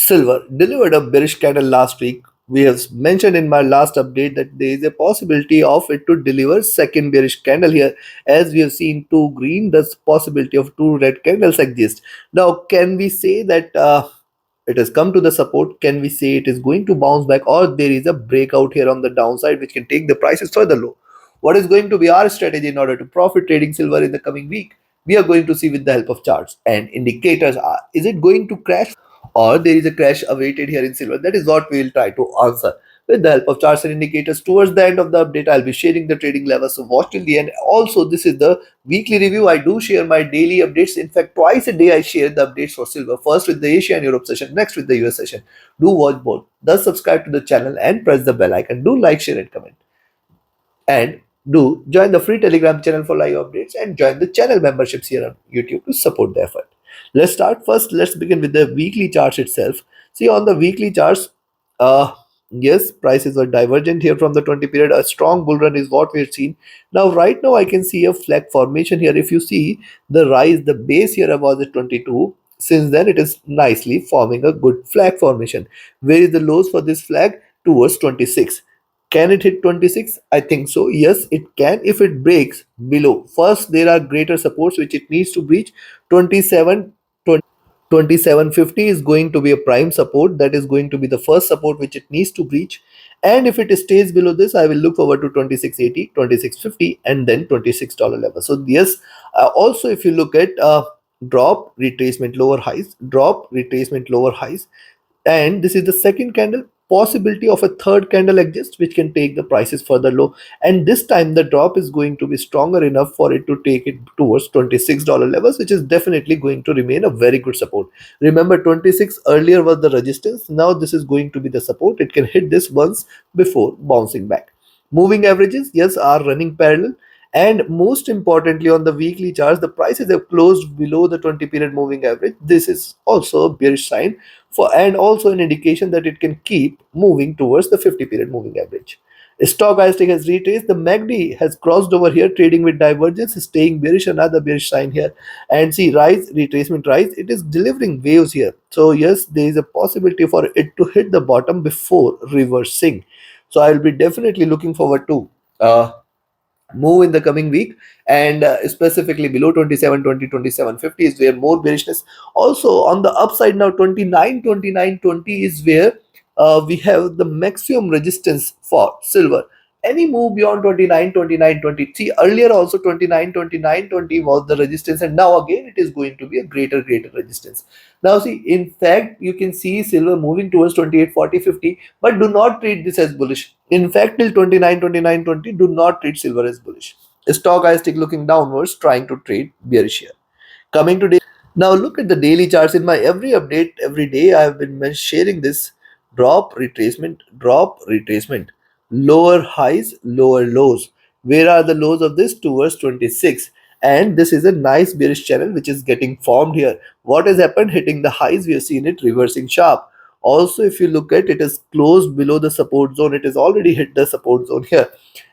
Silver delivered a bearish candle last week. We have mentioned in my last update that there is a possibility of it to deliver second bearish candle here. As we have seen two green, the possibility of two red candles exist. Now, can we say that it has come to the support? Can we say it is going to bounce back, or there is a breakout here on the downside which can take the prices further low? What is going to be our strategy in order to profit trading silver in the coming week? We are going to see with the help of charts and indicators. Is it going to crash, or there is a crash awaited here in silver? That is what we will try to answer with the help of charts and indicators. Towards the end of the update, I'll be sharing the trading levels, so watch till the end. Also, this is the weekly review. I do share my daily updates. In fact, twice a day I share the updates for silver. First with the Asia and Europe session, next with the US session. Do watch both. Thus subscribe to the channel and press the bell icon. Do like, share and comment. And do join the free Telegram channel for live updates, and join the channel memberships here on YouTube to support the effort. Let's start first. Let's begin with the weekly charts itself. See, on the weekly charts, yes, prices were divergent here from the 20 period. A strong bull run is what we've seen. Now, right now, I can see a flag formation here. If you see the rise, the base here was at 22. Since then, it is nicely forming a good flag formation. Where is the lows for this flag? Towards 26. Can it hit 26? I think so. Yes, it can if it breaks below. First, there are greater supports which it needs to breach. 27, 2750 is going to be a prime support. That is going to be the first support which it needs to breach. And if it stays below this, I will look forward to 2680, 2650, and then $26 level. So yes, also if you look at drop, retracement, lower highs, drop, retracement, lower highs, and this is the second candle. Possibility of a third candle exists which can take the prices further low, and this time the drop is going to be stronger enough for it to take it towards $26 levels, which is definitely going to remain a very good support. Remember, 26 earlier was the resistance. Now this is going to be the support. It can hit this once before bouncing back. Moving averages, yes, are running parallel. And most importantly, on the weekly charts, the prices have closed below the 20 period moving average. This is also a bearish sign for, and also an indication that it can keep moving towards the 50 period moving average. Stochastic has retraced. The MACD has crossed over here, trading with divergence, staying bearish. Another bearish sign here. And see, rise, retracement, rise. It is delivering waves here. So yes, there is a possibility for it to hit the bottom before reversing. So I will be definitely looking forward to move in the coming week, and specifically below 27 20 27 50 is where more bearishness. Also on the upside now, 29 29 20 is where we have the maximum resistance for silver. Any move beyond 29 29 20, see, earlier also 29 29 20 was the resistance, and now again it is going to be a greater resistance. Now see, in fact, you can see silver moving towards 28 40 50, but do not treat this as bullish. In fact, till 29 29 20, do not treat silver as bullish. Stochastic looking downwards, trying to trade bearish here. Coming to day, now look at the daily charts. In my every update every day, I have been sharing this: drop, retracement, lower highs, lower lows. Where are the lows of this? Towards 26. And this is a nice bearish channel which is getting formed here. What has happened? Hitting the highs, we have seen it reversing sharp. Also, if you look at it, is closed below the support zone. It has already hit the support zone here,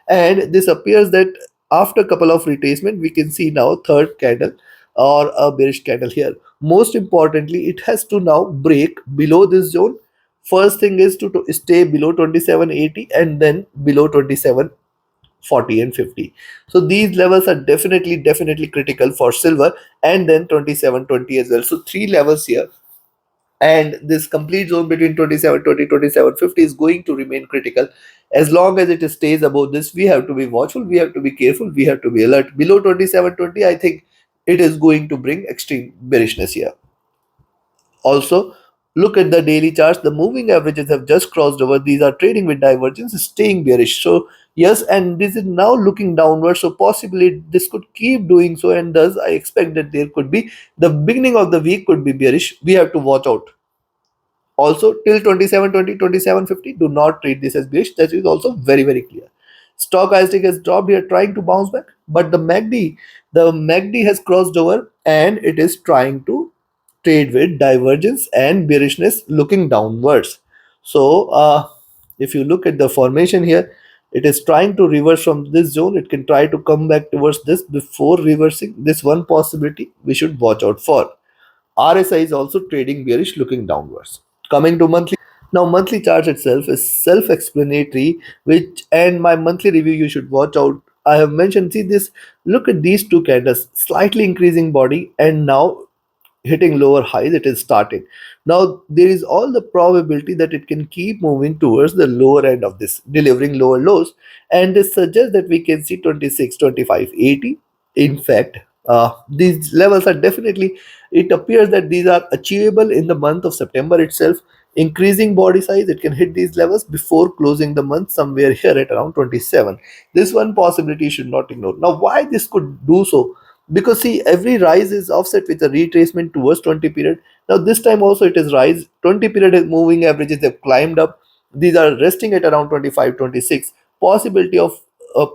and this appears that after a couple of retracement, we can see now third candle or a bearish candle here. Most importantly, it has to now break below this zone. First thing is to stay below 2780, and then below 2740 and 50. So these levels are definitely critical for silver, and then 2720 as well. So three levels here, and this complete zone between 2720 2750 is going to remain critical. As long as it stays above this, we have to be watchful, we have to be careful, we have to be alert. Below 2720, I think it is going to bring extreme bearishness here. Also, look at the daily charts. The moving averages have just crossed over. These are trading with divergence, staying bearish. So yes, and this is now looking downward. So possibly this could keep doing so, and thus I expect that there could be the beginning of the week could be bearish. We have to watch out. Also, till 2720 2750, do not treat this as bearish. That is also very clear. Stochastic has dropped here, trying to bounce back, but the MACD has crossed over, and it is trying to trade with divergence and bearishness looking downwards. So if you look at the formation here, it is trying to reverse from this zone. It can try to come back towards this before reversing. This one possibility we should watch out for. RSI is also trading bearish looking downwards. Coming to monthly, now monthly chart itself is self-explanatory, which and my monthly review you should watch out. I have mentioned, see this, look at these two candles, slightly increasing body and now hitting lower highs. It is starting now. There is all the probability that it can keep moving towards the lower end of this, delivering lower lows, and this suggests that we can see 26, 25, 80. In fact, these levels are definitely, it appears that these are achievable in the month of September itself. Increasing body size, it can hit these levels before closing the month somewhere here at around 27. This one possibility you should not ignore. Now why this could do so? Because see, every rise is offset with a retracement towards 20 period. Now this time also it is rise, 20 period is moving averages have climbed up. These are resting at around 25, 26. Possibility of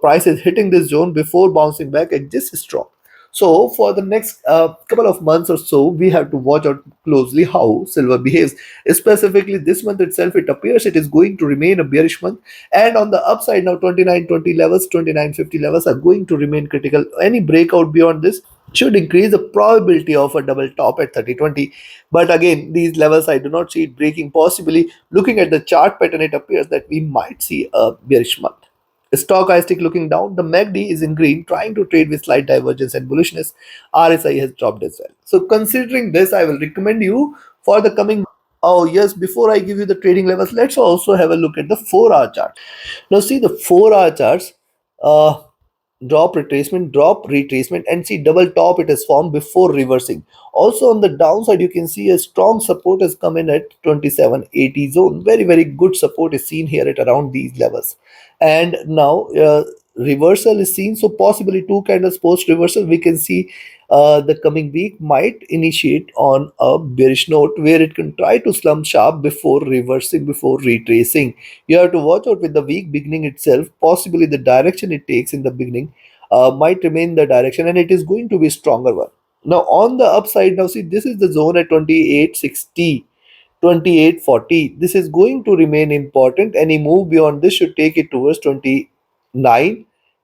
prices hitting this zone before bouncing back exists strong. So for the next couple of months or so, we have to watch out closely how silver behaves. Specifically this month itself, it appears it is going to remain a bearish month. And on the upside now, 29.20 levels, 29.50 levels are going to remain critical. Any breakout beyond this should increase the probability of a double top at 30.20. But again, these levels I do not see it breaking. Possibly looking at the chart pattern, it appears that we might see a bearish month. Stochastic looking down, the MACD is in green, trying to trade with slight divergence and bullishness. RSI has dropped as well. So considering this, I will recommend you for the coming. Oh yes, before I give you the trading levels, let's also have a look at the 4-hour chart. Now see the 4-hour charts. Uh, drop retracement, and see double top it has formed before reversing. Also on the downside, you can see a strong support has come in at 2780 zone. Very good support is seen here at around these levels. And now reversal is seen, so possibly two candles post reversal we can see. The coming week might initiate on a bearish note where it can try to slump sharp before reversing, before retracing. You have to watch out with the week beginning itself. Possibly the direction it takes in the beginning might remain the direction, and it is going to be stronger one. Now on the upside, now see this is the zone at 2860, 2840. This is going to remain important. Any move beyond this should take it towards 29.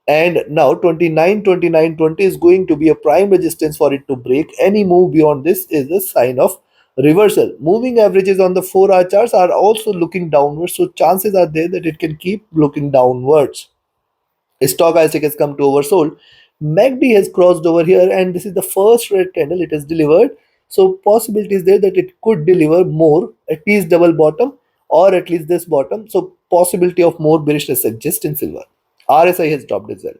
And now 29, 29.20 is going to be a prime resistance for it to break. Any move beyond this is a sign of reversal. Moving averages on the 4-hour charts are also looking downwards, so chances are there that it can keep looking downwards. Stochastic has come to oversold. MACD has crossed over here, and this is the first red candle it has delivered. So possibility is there that it could deliver more, at least double bottom or at least this bottom. So possibility of more bearishness exists in silver. RSI has dropped as well.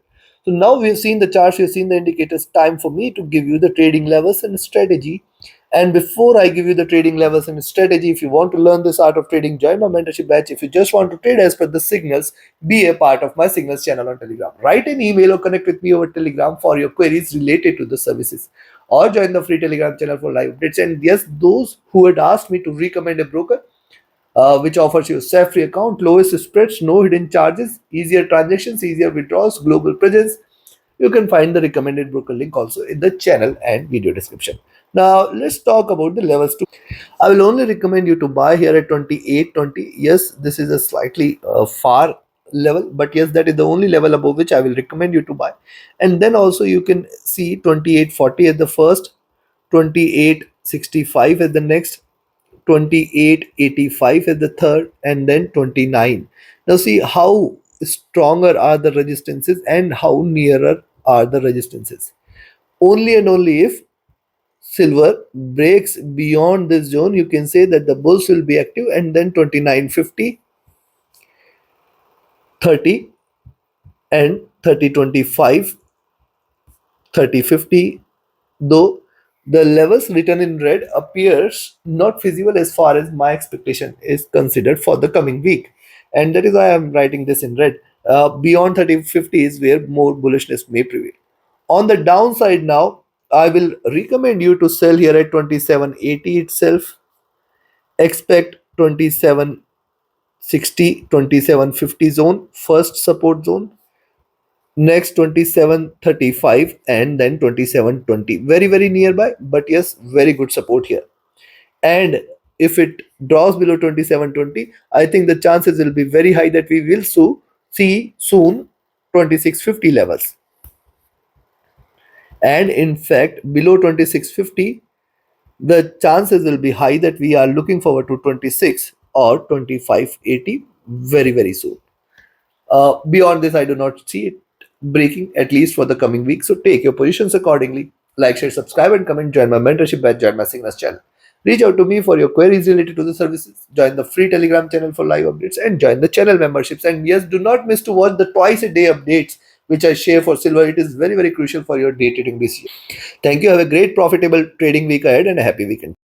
So now we have seen the charts, we have seen the indicators. Time for me to give you the trading levels and strategy. And before I give you the trading levels and strategy, if you want to learn this art of trading, join my mentorship batch. If you just want to trade as per the signals, be a part of my signals channel on Telegram. Write an email or connect with me over Telegram for your queries related to the services. Or join the free Telegram channel for live updates. And yes, those who had asked me to recommend a broker, which offers you a safe free account, lowest spreads, no hidden charges, easier transactions, easier withdrawals, global presence. You can find the recommended broker link also in the channel and video description. Now let's talk about the levels too. I will only recommend you to buy here at 28.20. Yes, this is a slightly far level, but yes, that is the only level above which I will recommend you to buy. And then also you can see 28.40 at the first, 28.65 at the next, 28.85 at the third, and then 29. Now see how stronger are the resistances and how nearer are the resistances. Only and only if silver breaks beyond this zone, you can say that the bulls will be active, and then 29.50, 30, and 30.25, 30.50. Though the levels written in red appears not feasible as far as my expectation is considered for the coming week, and that is why I'm writing this in red. Beyond 30.50 is where more bullishness may prevail. On the downside now, I will recommend you to sell here at 27.80 itself. Expect 27.60, 27.50 zone, first support zone. Next 27.35 and then 27.20. Very nearby, but yes, very good support here. And if it draws below 27.20, I think the chances will be very high that we will see soon 26.50 levels. And in fact, below 26.50, the chances will be high that we are looking forward to 26 or 2580 very, very soon. Beyond this, I do not see it breaking, at least for the coming week. So take your positions accordingly. Like, share, subscribe, and comment. Join my mentorship batch, join my Signals channel. Reach out to me for your queries related to the services. Join the free Telegram channel for live updates and join the channel memberships. And yes, do not miss to watch the twice a day updates which I share for silver. It is very, very crucial for your day trading this year. Thank you. Have a great profitable trading week ahead and a happy weekend.